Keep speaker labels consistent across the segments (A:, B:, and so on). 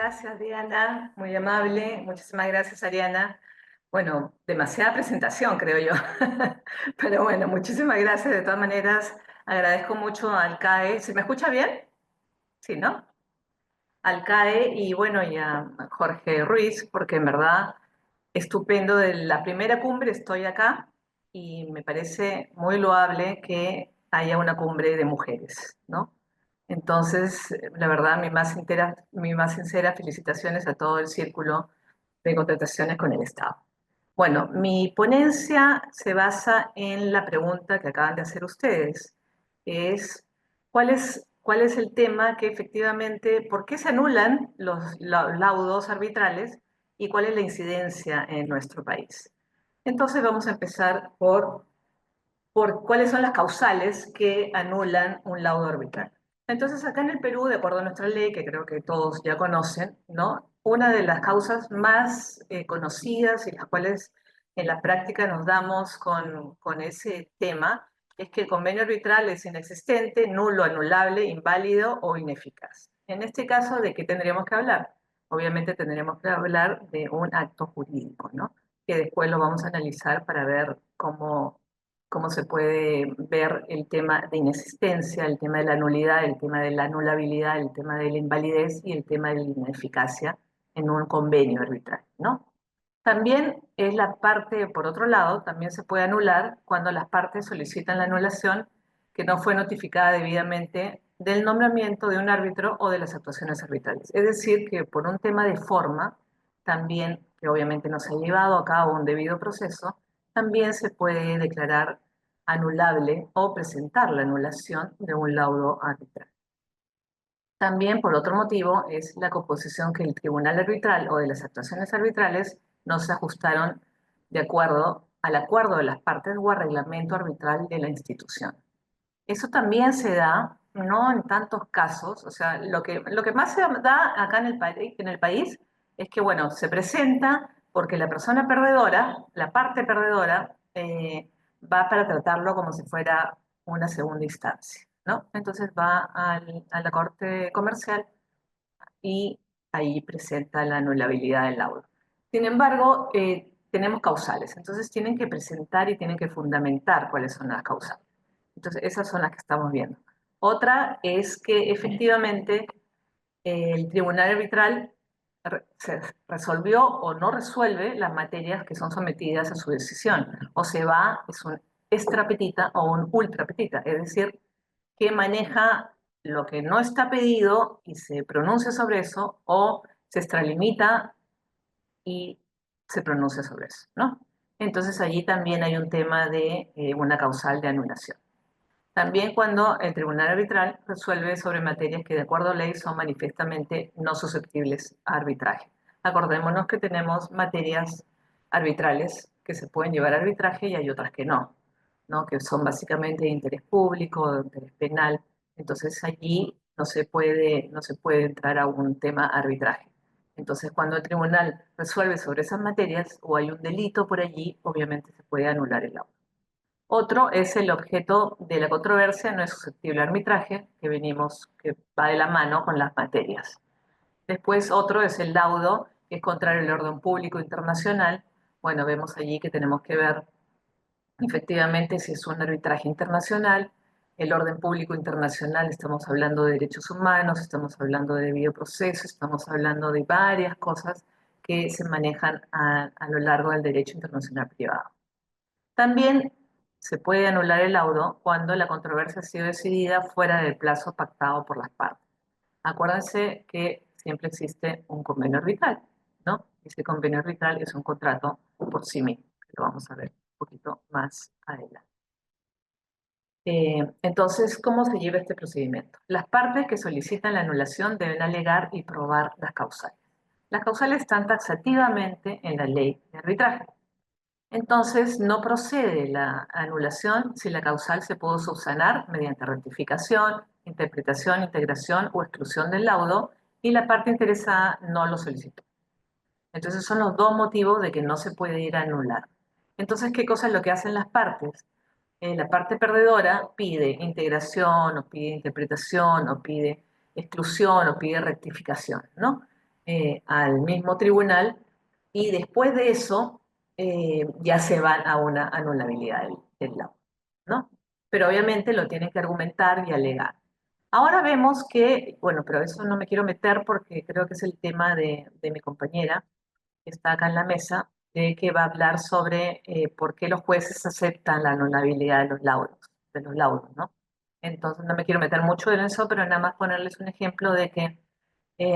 A: gracias, Diana. Muy amable. Muchísimas gracias, Ariana. Bueno, demasiada presentación, creo yo. Pero bueno, muchísimas gracias. De todas maneras, agradezco mucho al CAE. ¿Se me escucha bien? Sí, ¿no? Al CAE y bueno, y a Jorge Ruiz, porque en verdad, estupendo. De la primera cumbre estoy acá y me parece muy loable que haya una cumbre de mujeres, ¿no? Entonces, la verdad, mi más sincera felicitaciones a todo el círculo de contrataciones con el Estado. Bueno, mi ponencia se basa en la pregunta que acaban de hacer ustedes, que es cuál es el tema que efectivamente, por qué se anulan los laudos arbitrales y cuál es la incidencia en nuestro país. Entonces vamos a empezar por cuáles son las causales que anulan un laudo arbitral. Entonces, acá en el Perú, de acuerdo a nuestra ley, que creo que todos ya conocen, ¿no? Una de las causas más conocidas y las cuales en la práctica nos damos con ese tema es que el convenio arbitral es inexistente, nulo, anulable, inválido o ineficaz. En este caso, ¿de qué tendríamos que hablar? Obviamente tendríamos que hablar de un acto jurídico, ¿no? Que después lo vamos a analizar para ver cómo se puede ver el tema de inexistencia, el tema de la nulidad, el tema de la anulabilidad, el tema de la invalidez y el tema de la ineficacia en un convenio arbitral, ¿no? También es la parte, por otro lado, también se puede anular cuando las partes solicitan la anulación que no fue notificada debidamente del nombramiento de un árbitro o de las actuaciones arbitrales. Es decir, que por un tema de forma, también, que obviamente no se ha llevado a cabo un debido proceso, también se puede declarar anulable o presentar la anulación de un laudo arbitral. También, por otro motivo, es la composición que el tribunal arbitral o de las actuaciones arbitrales no se ajustaron de acuerdo al acuerdo de las partes o al reglamento arbitral de la institución. Eso también se da, no en tantos casos, o sea, lo que más se da acá en el país es que, bueno, se presenta porque la persona perdedora, la parte perdedora, va para tratarlo como si fuera una segunda instancia, ¿no? Entonces va a la corte comercial y ahí presenta la anulabilidad del laudo. Sin embargo, tenemos causales, entonces tienen que presentar y tienen que fundamentar cuáles son las causales. Entonces, esas son las que estamos viendo. Otra es que efectivamente el tribunal arbitral se resolvió o no resuelve las materias que son sometidas a su decisión. O se va, es un extrapetita o un ultrapetita, es decir, que maneja lo que no está pedido y se pronuncia sobre eso, o se extralimita y se pronuncia sobre eso, ¿no? Entonces allí también hay un tema de una causal de anulación. También cuando el tribunal arbitral resuelve sobre materias que de acuerdo a ley son manifiestamente no susceptibles a arbitraje. Acordémonos que tenemos materias arbitrales que se pueden llevar a arbitraje y hay otras que no, ¿no? Que son básicamente de interés público, de interés penal. Entonces allí no se puede entrar a un tema arbitraje. Entonces cuando el tribunal resuelve sobre esas materias o hay un delito por allí, obviamente se puede anular el auto. Otro es el objeto de la controversia, no es susceptible a arbitraje, que va de la mano con las materias. Después otro es el laudo, que es contrario al orden público internacional. Bueno, vemos allí que tenemos que ver efectivamente si es un arbitraje internacional, el orden público internacional, estamos hablando de derechos humanos, estamos hablando de debido proceso, estamos hablando de varias cosas que se manejan a lo largo del derecho internacional privado. También se puede anular el laudo cuando la controversia ha sido decidida fuera del plazo pactado por las partes. Acuérdense que siempre existe un convenio arbitral, ¿no? Ese convenio arbitral es un contrato por sí mismo, que lo vamos a ver un poquito más adelante. Entonces, ¿cómo se lleva este procedimiento? Las partes que solicitan la anulación deben alegar y probar las causales. Las causales están taxativamente en la ley de arbitraje. Entonces, no procede la anulación si la causal se pudo subsanar mediante rectificación, interpretación, integración o exclusión del laudo y la parte interesada no lo solicitó. Entonces, son los dos motivos de que no se puede ir a anular. Entonces, ¿qué cosa es lo que hacen las partes? La parte perdedora pide integración, o pide interpretación, o pide exclusión, o pide rectificación, ¿no? al mismo tribunal y después de eso ya se van a una anulabilidad del laudo, ¿no? Pero obviamente lo tienen que argumentar y alegar. Ahora vemos que, bueno, pero eso no me quiero meter porque creo que es el tema de mi compañera que está acá en la mesa, de que va a hablar sobre por qué los jueces aceptan la anulabilidad de los laudos, ¿no? Entonces no me quiero meter mucho en eso, pero nada más ponerles un ejemplo de que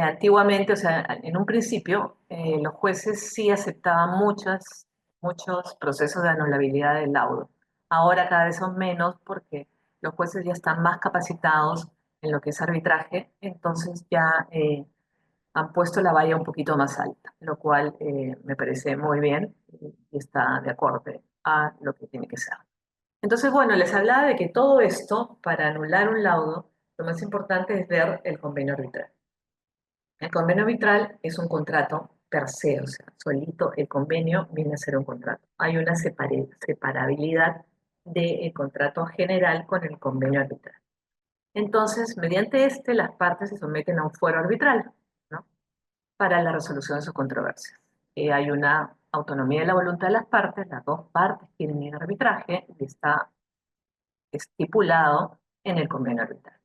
A: antiguamente, o sea, en un principio, los jueces sí aceptaban muchos procesos de anulabilidad del laudo. Ahora cada vez son menos porque los jueces ya están más capacitados en lo que es arbitraje, entonces ya han puesto la valla un poquito más alta, lo cual me parece muy bien y está de acuerdo a lo que tiene que ser. Entonces, bueno, les hablaba de que todo esto, para anular un laudo, lo más importante es ver el convenio arbitral. El convenio arbitral es un contrato per se, o sea, solito el convenio viene a ser un contrato. Hay una separabilidad del contrato general con el convenio arbitral. Entonces, mediante este, las partes se someten a un fuero arbitral, ¿no? Para la resolución de sus controversias. Hay una autonomía de la voluntad de las partes, las dos partes quieren ir a arbitraje y está estipulado en el convenio arbitral.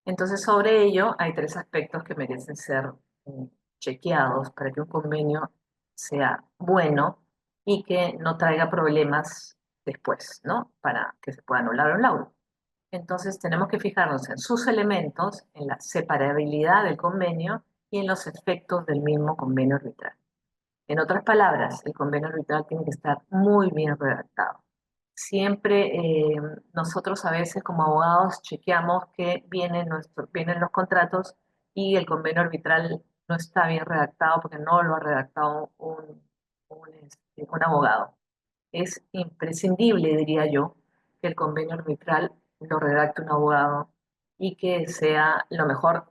A: Entonces, sobre ello hay tres aspectos que merecen ser eh, chequeados para que un convenio sea bueno y que no traiga problemas después, ¿no? Para que se pueda anular un laudo. Entonces, tenemos que fijarnos en sus elementos, en la separabilidad del convenio y en los efectos del mismo convenio arbitral. En otras palabras, el convenio arbitral tiene que estar muy bien redactado. Siempre nosotros a veces como abogados chequeamos que vienen los contratos y el convenio arbitral no está bien redactado porque no lo ha redactado un abogado. Es imprescindible, diría yo, que el convenio arbitral lo redacte un abogado y que sea lo mejor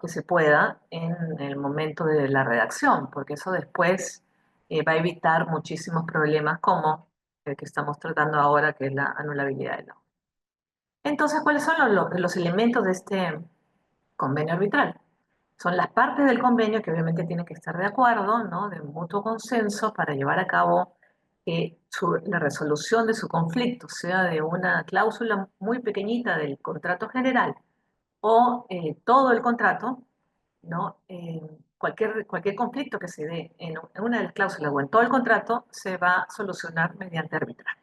A: que se pueda en el momento de la redacción, porque eso después va a evitar muchísimos problemas como el que estamos tratando ahora, que es la anulabilidad del laudo. Entonces, ¿cuáles son los elementos de este convenio arbitral? Son las partes del convenio que obviamente tienen que estar de acuerdo, ¿no? De mutuo consenso para llevar a cabo que la resolución de su conflicto sea de una cláusula muy pequeñita del contrato general o todo el contrato, ¿no? Cualquier conflicto que se dé en una de las cláusulas o en todo el contrato se va a solucionar mediante arbitraje.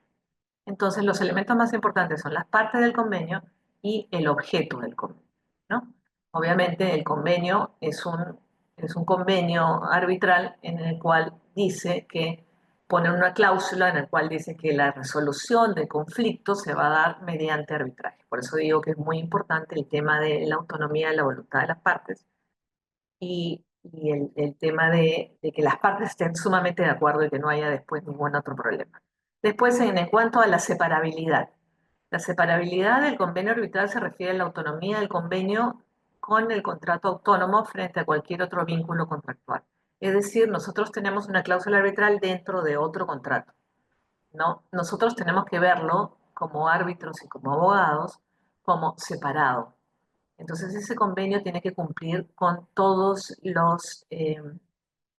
A: Entonces, los elementos más importantes son las partes del convenio y el objeto del convenio, ¿no? Obviamente, el convenio es un convenio arbitral en el cual dice que pone una cláusula en la cual dice que la resolución del conflicto se va a dar mediante arbitraje. Por eso digo que es muy importante el tema de la autonomía de la voluntad de las partes y el tema de que las partes estén sumamente de acuerdo y que no haya después ningún otro problema. Después, en cuanto a la separabilidad del convenio arbitral se refiere a la autonomía del convenio con el contrato autónomo frente a cualquier otro vínculo contractual. Es decir, nosotros tenemos una cláusula arbitral dentro de otro contrato, ¿no? Nosotros tenemos que verlo como árbitros y como abogados como separado. Entonces ese convenio tiene que cumplir con todos los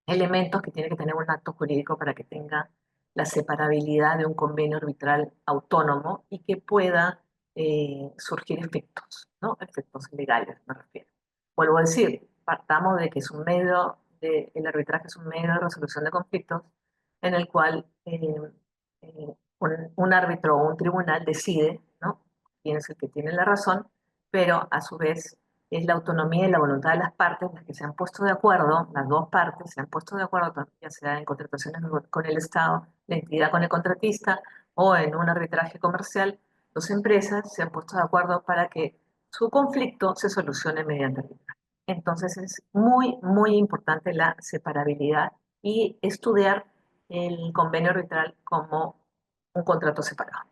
A: elementos que tiene que tener un acto jurídico para que tenga la separabilidad de un convenio arbitral autónomo y que pueda surgir efectos, ¿no? Efectos legales, me refiero. Vuelvo a decir, partamos de que es el arbitraje es un medio de resolución de conflictos en el cual un árbitro o un tribunal decide, ¿no? Quién es el que tiene la razón, pero a su vez es la autonomía y la voluntad de las partes las que se han puesto de acuerdo, las dos partes se han puesto de acuerdo, ya sea en contrataciones con el Estado, la entidad con el contratista o en un arbitraje comercial, las empresas se han puesto de acuerdo para que su conflicto se solucione mediante arbitraje. Entonces es muy importante la separabilidad y estudiar el convenio arbitral como un contrato separado.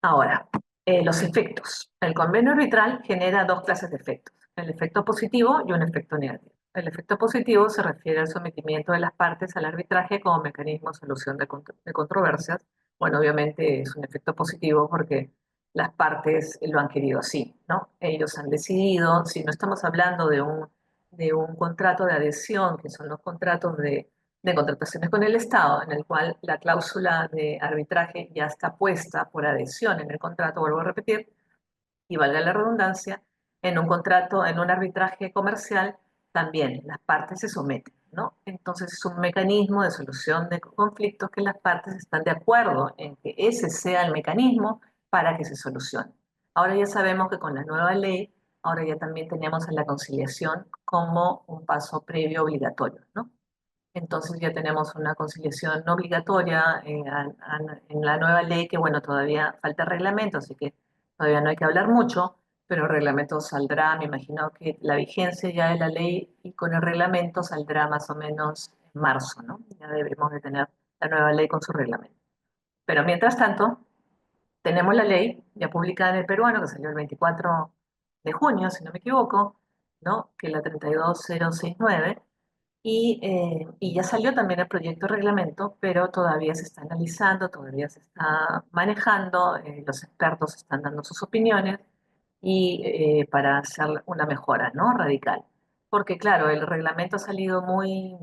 A: Ahora, los efectos. El convenio arbitral genera dos clases de efectos, el efecto positivo y un efecto negativo. El efecto positivo se refiere al sometimiento de las partes al arbitraje como mecanismo de solución de controversias. Bueno, obviamente es un efecto positivo porque las partes lo han querido así, ¿no? Ellos han decidido, si no estamos hablando de un contrato de adhesión, que son los contratos de contrataciones con el Estado, en el cual la cláusula de arbitraje ya está puesta por adhesión en el contrato, vuelvo a repetir, y valga la redundancia, en un contrato, en un arbitraje comercial, también las partes se someten, ¿no? Entonces es un mecanismo de solución de conflictos que las partes están de acuerdo en que ese sea el mecanismo para que se solucione. Ahora ya sabemos que con la nueva ley, ahora ya también tenemos a la conciliación como un paso previo obligatorio, ¿no? Entonces ya tenemos una conciliación no obligatoria en la nueva ley, que bueno, todavía falta reglamento, así que todavía no hay que hablar mucho, pero el reglamento saldrá, me imagino que la vigencia ya de la ley y con el reglamento saldrá más o menos en marzo, ¿no? Ya debemos de tener la nueva ley con su reglamento. Pero mientras tanto, tenemos la ley ya publicada en el peruano, que salió el 24 de junio, si no me equivoco, ¿no? Que es la 32069 y ya salió también el proyecto de reglamento, pero todavía se está analizando, todavía se está manejando, los expertos están dando sus opiniones y para hacer una mejora, ¿no? Radical. Porque claro, el reglamento ha salido muy,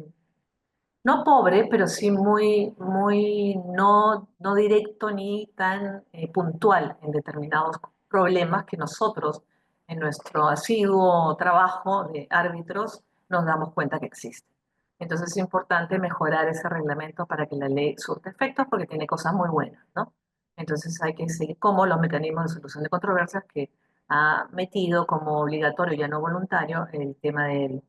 A: no pobre, pero sí muy, muy no directo ni tan puntual en determinados problemas que nosotros, en nuestro asiduo trabajo de árbitros, nos damos cuenta que existen. Entonces es importante mejorar ese reglamento para que la ley surta efectos porque tiene cosas muy buenas, ¿no? Entonces hay que seguir como los mecanismos de solución de controversias que ha metido como obligatorio, ya no voluntario, el tema de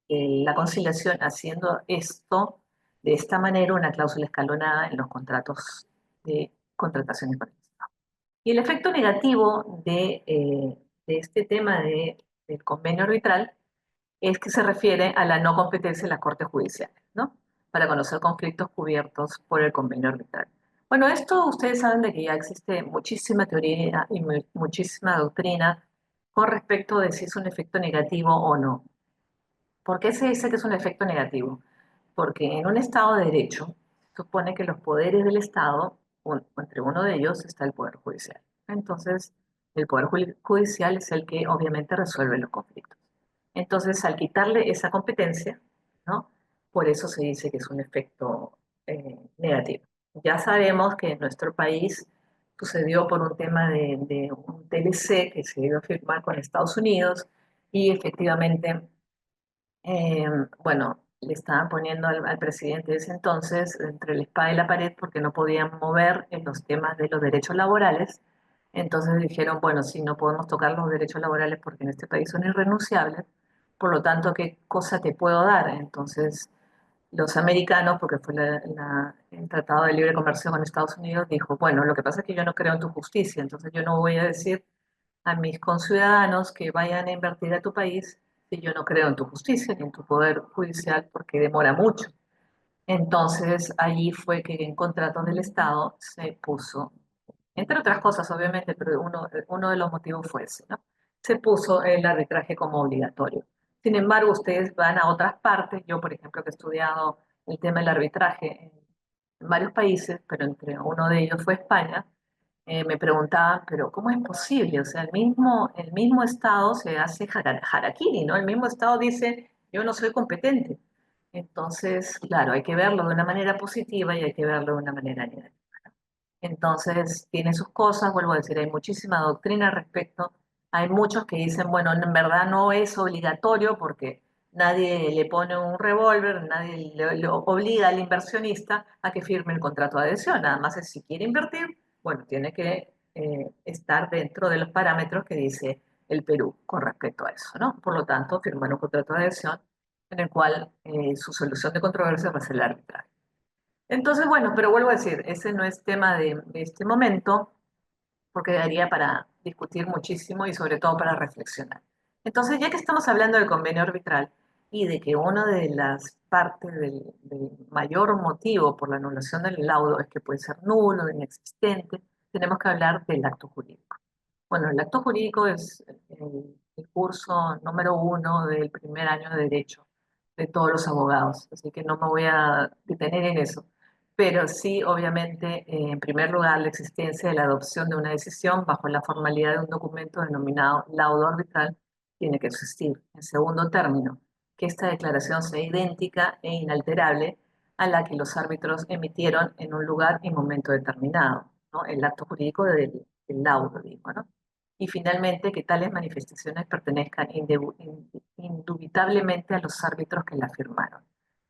A: la conciliación, haciendo esto de esta manera una cláusula escalonada en los contratos de contrataciones por el Estado. Y el efecto negativo de este tema del convenio arbitral es que se refiere a la no competencia en las cortes judiciales, ¿no? Para conocer conflictos cubiertos por el convenio arbitral. Bueno, esto ustedes saben de que ya existe muchísima teoría y muchísima doctrina con respecto de si es un efecto negativo o no. ¿Por qué se dice que es un efecto negativo? Porque en un Estado de Derecho supone que los poderes del Estado, entre uno de ellos está el Poder Judicial. Entonces, el Poder Judicial es el que obviamente resuelve los conflictos. Entonces, al quitarle esa competencia, ¿no? Por eso se dice que es un efecto negativo. Ya sabemos que en nuestro país sucedió por un tema de un TLC que se iba a firmar con Estados Unidos y efectivamente eh, bueno, le estaban poniendo al presidente de ese entonces entre la espada y la pared porque no podían mover en los temas de los derechos laborales. Entonces dijeron, bueno, si no podemos tocar los derechos laborales porque en este país son irrenunciables, por lo tanto, ¿qué cosa te puedo dar? Entonces, los americanos, porque fue el Tratado de Libre Comercio con Estados Unidos, dijo, bueno, lo que pasa es que yo no creo en tu justicia, entonces yo no voy a decir a mis conciudadanos que vayan a invertir a tu país si yo no creo en tu justicia ni en tu poder judicial porque demora mucho. Entonces, allí fue que en contratos del Estado se puso, entre otras cosas, obviamente, pero uno de los motivos fue ese, ¿no? Se puso el arbitraje como obligatorio. Sin embargo, ustedes van a otras partes, yo, por ejemplo, que he estudiado el tema del arbitraje en varios países, pero entre uno de ellos fue España, me preguntaban, pero ¿cómo es posible? O sea, el mismo Estado se hace harakiri, ¿no? El mismo Estado dice, yo no soy competente. Entonces, claro, hay que verlo de una manera positiva y hay que verlo de una manera negativa. Entonces, tiene sus cosas, vuelvo a decir, hay muchísima doctrina al respecto. Hay muchos que dicen, bueno, en verdad no es obligatorio porque nadie le pone un revólver, nadie le obliga al inversionista a que firme el contrato de adhesión. Nada más es si quiere invertir, bueno, tiene que estar dentro de los parámetros que dice el Perú con respecto a eso, ¿no? Por lo tanto, firmar un contrato de adhesión en el cual su solución de controversia va a ser el arbitraje. Entonces, bueno, pero vuelvo a decir, ese no es tema de este momento, porque daría para discutir muchísimo y sobre todo para reflexionar. Entonces, ya que estamos hablando del convenio arbitral y de que una de las partes del mayor motivo por la anulación del laudo es que puede ser nulo, inexistente, tenemos que hablar del acto jurídico. Bueno, el acto jurídico es el curso número uno del primer año de Derecho de todos los abogados, así que no me voy a detener en eso. Pero sí, obviamente, en primer lugar, la existencia de la adopción de una decisión bajo la formalidad de un documento denominado laudo arbitral tiene que existir. En segundo término, que esta declaración sea idéntica e inalterable a la que los árbitros emitieron en un lugar y momento determinado, ¿no? El acto jurídico del laudo, digo, ¿no? Y finalmente, que tales manifestaciones pertenezcan indubitablemente a los árbitros que la firmaron.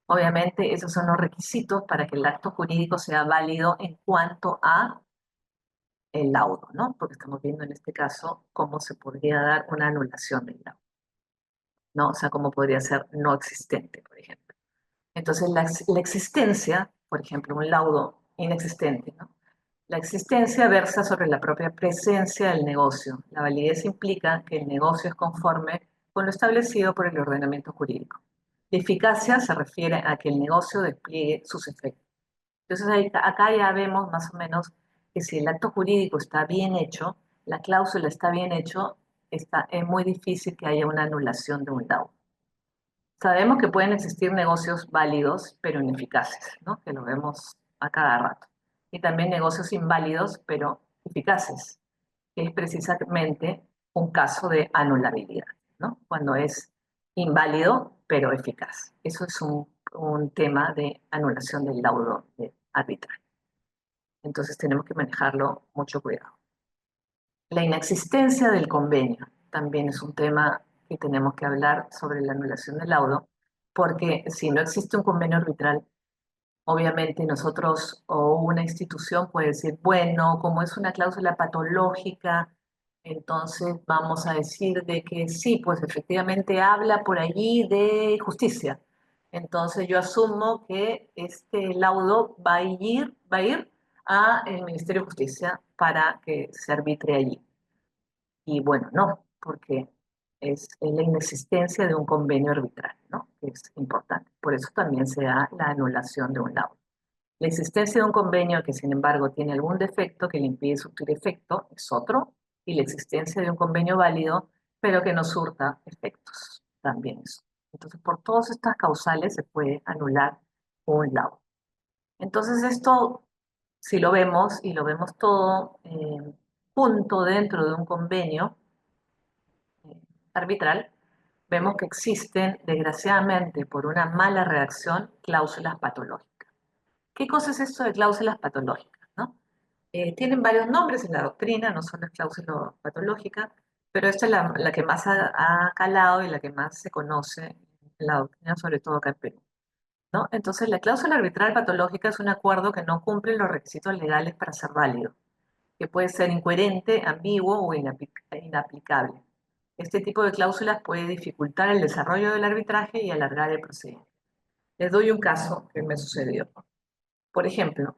A: Obviamente, esos son los requisitos para que el acto jurídico sea válido en cuanto a el laudo, ¿no? Porque estamos viendo en este caso cómo se podría dar una anulación del laudo, ¿no? O sea, cómo podría ser no existente, por ejemplo. Entonces, la existencia, por ejemplo, un laudo inexistente, ¿no? La existencia versa sobre la propia presencia del negocio. La validez implica que el negocio es conforme con lo establecido por el ordenamiento jurídico. La eficacia se refiere a que el negocio despliegue sus efectos. Entonces, acá ya vemos más o menos que si el acto jurídico está bien hecho, la cláusula está bien hecho, es muy difícil que haya una anulación de un laudo. Sabemos que pueden existir negocios válidos, pero ineficaces, ¿no? Que lo vemos a cada rato. Y también negocios inválidos, pero eficaces, que es precisamente un caso de anulabilidad, ¿no? Cuando es inválido, pero eficaz. Eso es un tema de anulación del laudo arbitral. Entonces tenemos que manejarlo mucho cuidado. La inexistencia del convenio también es un tema que tenemos que hablar sobre la anulación del laudo, porque si no existe un convenio arbitral, obviamente nosotros o una institución puede decir, bueno, como es una cláusula patológica, entonces vamos a decir de que sí, pues efectivamente habla por allí de justicia. Entonces yo asumo que este laudo va a ir a el Ministerio de Justicia para que se arbitre allí. Y bueno, no, porque es la inexistencia de un convenio arbitral, ¿no? Que es importante. Por eso también se da la anulación de un laudo. La existencia de un convenio que, sin embargo, tiene algún defecto que le impide surtir efecto es otro, y la existencia de un convenio válido, pero que no surta efectos, también es. Entonces, por todas estas causales se puede anular un laudo. Entonces, esto, si lo vemos y lo vemos todo junto dentro de un convenio eh, arbitral, vemos que existen, desgraciadamente, por una mala redacción, cláusulas patológicas. ¿Qué cosa es esto de cláusulas patológicas, no? Tienen varios nombres en la doctrina, no solo es cláusula patológica, pero esta es la que más ha calado y la que más se conoce en la doctrina, sobre todo acá en Perú, ¿no? Entonces, la cláusula arbitral patológica es un acuerdo que no cumple los requisitos legales para ser válido, que puede ser incoherente, ambiguo o inaplicable. Este tipo de cláusulas puede dificultar el desarrollo del arbitraje y alargar el procedimiento. Les doy un caso que me sucedió. Por ejemplo,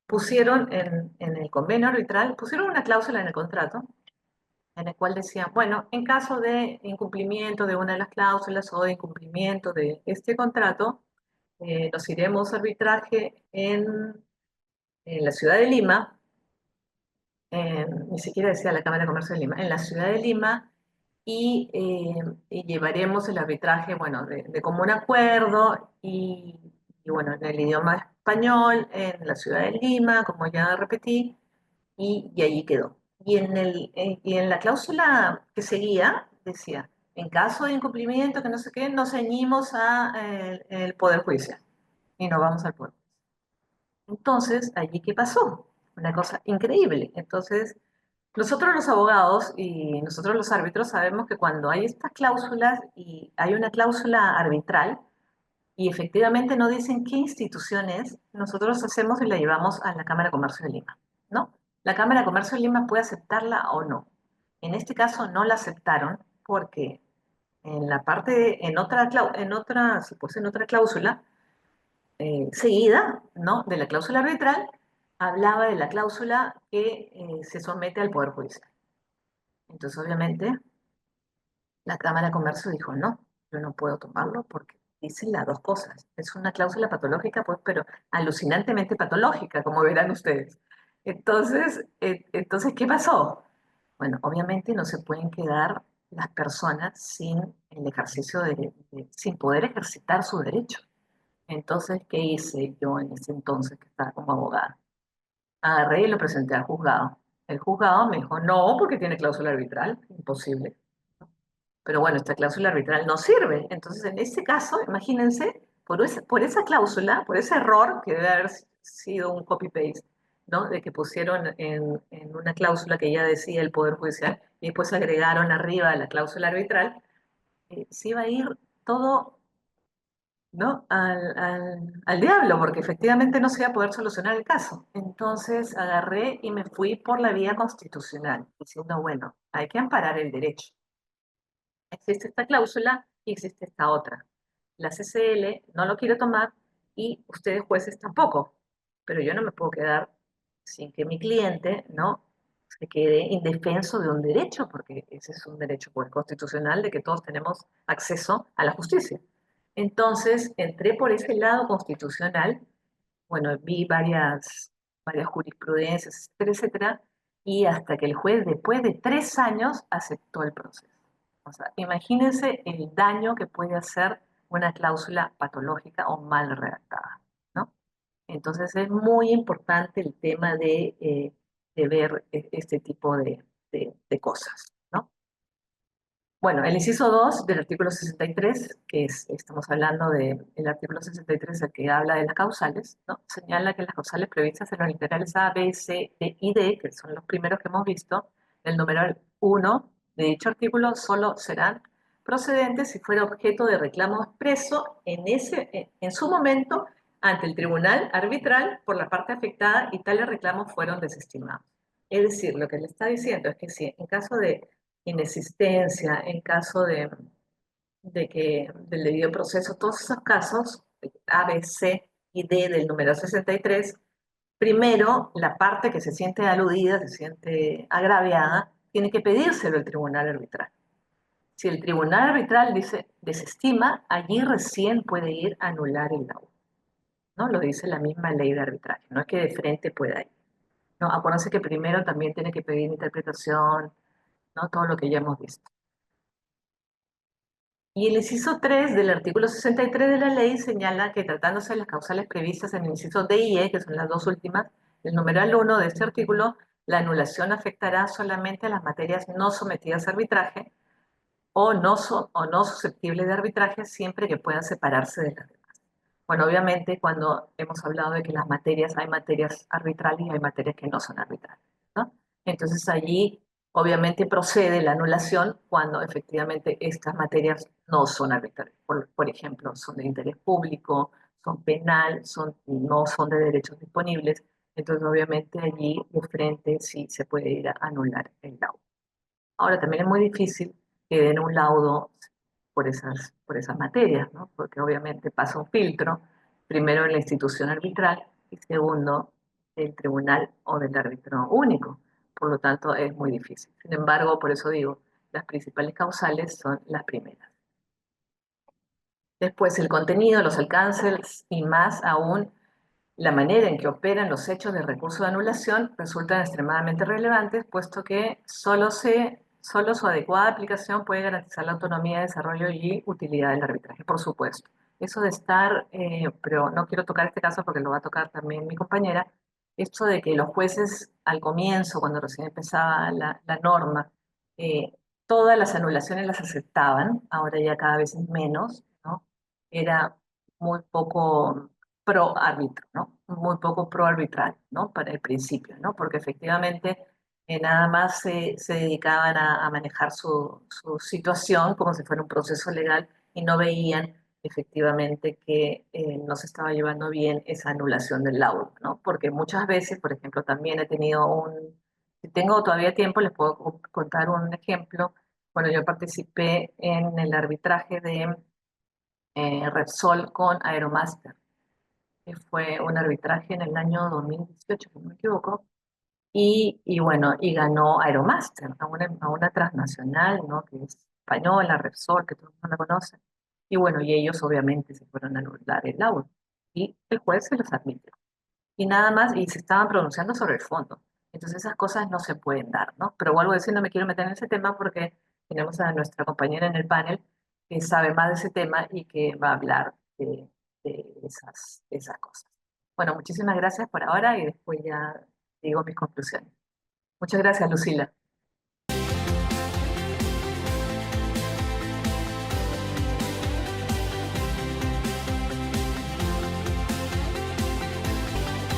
A: pusieron en el convenio arbitral, pusieron una cláusula en el contrato en el cual decían, bueno, en caso de incumplimiento de una de las cláusulas o de incumplimiento de este contrato, nos iremos a arbitraje en la ciudad de Lima, ni siquiera decía la Cámara de Comercio de Lima, en la ciudad de Lima y llevaremos el arbitraje, bueno, de común acuerdo y, bueno, en el idioma español, en la ciudad de Lima, como ya repetí, y allí quedó. Y en la cláusula que seguía decía, en caso de incumplimiento, que no sé qué, nos ceñimos a el Poder Judicial y nos vamos al Poder. Entonces, allí qué pasó, una cosa increíble. Entonces, nosotros los abogados y nosotros los árbitros sabemos que cuando hay estas cláusulas y hay una cláusula arbitral y efectivamente no dicen qué institución es, nosotros hacemos y la llevamos a la Cámara de Comercio de Lima, ¿no? La Cámara de Comercio de Lima puede aceptarla o no. En este caso no la aceptaron porque en la parte, en otra cláusula seguida, ¿no? De la cláusula arbitral, hablaba de la cláusula que se somete al Poder Judicial. Entonces, obviamente, la Cámara de Comercio dijo, no, yo no puedo tomarlo porque dicen las dos cosas. Es una cláusula patológica, pues, pero alucinantemente patológica, como verán ustedes. Entonces, ¿qué pasó? Bueno, obviamente no se pueden quedar las personas sin el ejercicio sin poder ejercitar su derecho. Entonces, ¿qué hice yo en ese entonces que estaba como abogada? Agarré y lo presenté al juzgado. El juzgado me dijo, no, porque tiene cláusula arbitral, imposible. pero bueno, esta cláusula arbitral no sirve. Entonces, en ese caso, imagínense, por esa cláusula, por ese error, que debe haber sido un copy-paste, ¿no? De que pusieron en una cláusula que ya decía el Poder Judicial y después agregaron arriba la cláusula arbitral, se iba a ir todo, ¿no? Al diablo, porque efectivamente no se iba a poder solucionar el caso. Entonces agarré y me fui por la vía constitucional, diciendo, bueno, hay que amparar el derecho. Existe esta cláusula y existe esta otra. La CCL no lo quiere tomar y ustedes jueces tampoco, pero yo no me puedo quedar sin que mi cliente no se quede indefenso de un derecho, porque ese es un derecho pues, constitucional de que todos tenemos acceso a la justicia. Entonces, entré por ese lado constitucional, bueno, vi varias jurisprudencias, etcétera, etcétera, y hasta que el juez, después de 3 años, aceptó el proceso. O sea, imagínense el daño que puede hacer una cláusula patológica o mal redactada, ¿no? Entonces es muy importante el tema de ver este tipo de cosas, ¿no? Bueno, el inciso 2 del artículo 63, que estamos hablando del artículo 63, el que habla de las causales, ¿no? Señala que las causales previstas en los literales A, B, C, D y D, que son los primeros que hemos visto, el numeral 1 de dicho artículo solo serán procedentes si fuera objeto de reclamo expreso en su momento ante el tribunal arbitral por la parte afectada y tales reclamos fueron desestimados. Es decir, lo que le está diciendo es que si en caso de inexistencia, en caso de que del debido proceso, todos esos casos, A, B, C y D del número 63, primero la parte que se siente aludida, se siente agraviada, tiene que pedírselo al tribunal arbitral. Si el tribunal arbitral dice desestima, allí recién puede ir a anular el laudo, ¿no? Lo dice la misma ley de arbitraje, no es que de frente pueda ir. No, acuérdense que primero también tiene que pedir interpretación, ¿no? Todo lo que ya hemos visto. Y el inciso 3 del artículo 63 de la ley señala que tratándose de las causales previstas en el inciso D y E, que son las dos últimas, el numeral 1 de este artículo, la anulación afectará solamente a las materias no sometidas a arbitraje o no susceptibles de arbitraje siempre que puedan separarse de las demás. Bueno, obviamente cuando hemos hablado de que las materias, hay materias arbitrales y hay materias que no son arbitrales, ¿no? Entonces allí obviamente procede la anulación cuando efectivamente estas materias no son arbitrales. Por ejemplo, son de interés público, son penal, no son de derechos disponibles. Entonces obviamente allí de frente sí se puede ir a anular el laudo. Ahora también es muy difícil que den un laudo por esas materias, ¿no? Porque obviamente pasa un filtro, primero en la institución arbitral y segundo el tribunal o del árbitro único. Por lo tanto, es muy difícil. Sin embargo, por eso digo, las principales causales son las primeras. Después, el contenido, los alcances y más aún la manera en que operan los hechos de recurso de anulación resultan extremadamente relevantes, puesto que solo su adecuada aplicación puede garantizar la autonomía, desarrollo y utilidad del arbitraje, por supuesto. Eso de estar, pero no quiero tocar este caso porque lo va a tocar también mi compañera, esto de que los jueces al comienzo, cuando recién empezaba la norma, eh, todas las anulaciones las aceptaban, ahora ya cada vez es menos, ¿no? Era muy poco pro árbitro, ¿no? Muy poco pro arbitral, ¿no? Para el principio, ¿no? Porque efectivamente nada más se dedicaban a manejar su situación como si fuera un proceso legal y no veían efectivamente que no se estaba llevando bien esa anulación del laudo, ¿no? Porque muchas veces, por ejemplo, también he tenido si tengo todavía tiempo, les puedo contar un ejemplo. Bueno, yo participé en el arbitraje de Repsol con Aeromaster, que fue un arbitraje en el año 2018, si no me equivoco, y bueno, y ganó Aeromaster, a una transnacional, ¿no? Que es española, Repsol, que todo el mundo la conoce. Y bueno, y ellos obviamente se fueron a anular el laudo. Y el juez se los admitió. Y nada más, y se estaban pronunciando sobre el fondo. Entonces esas cosas no se pueden dar, ¿no? Pero vuelvo a decir, no me quiero meter en ese tema porque tenemos a nuestra compañera en el panel que sabe más de ese tema y que va a hablar de esas cosas. Bueno, muchísimas gracias por ahora y después ya digo mis conclusiones. Muchas gracias, Lucila.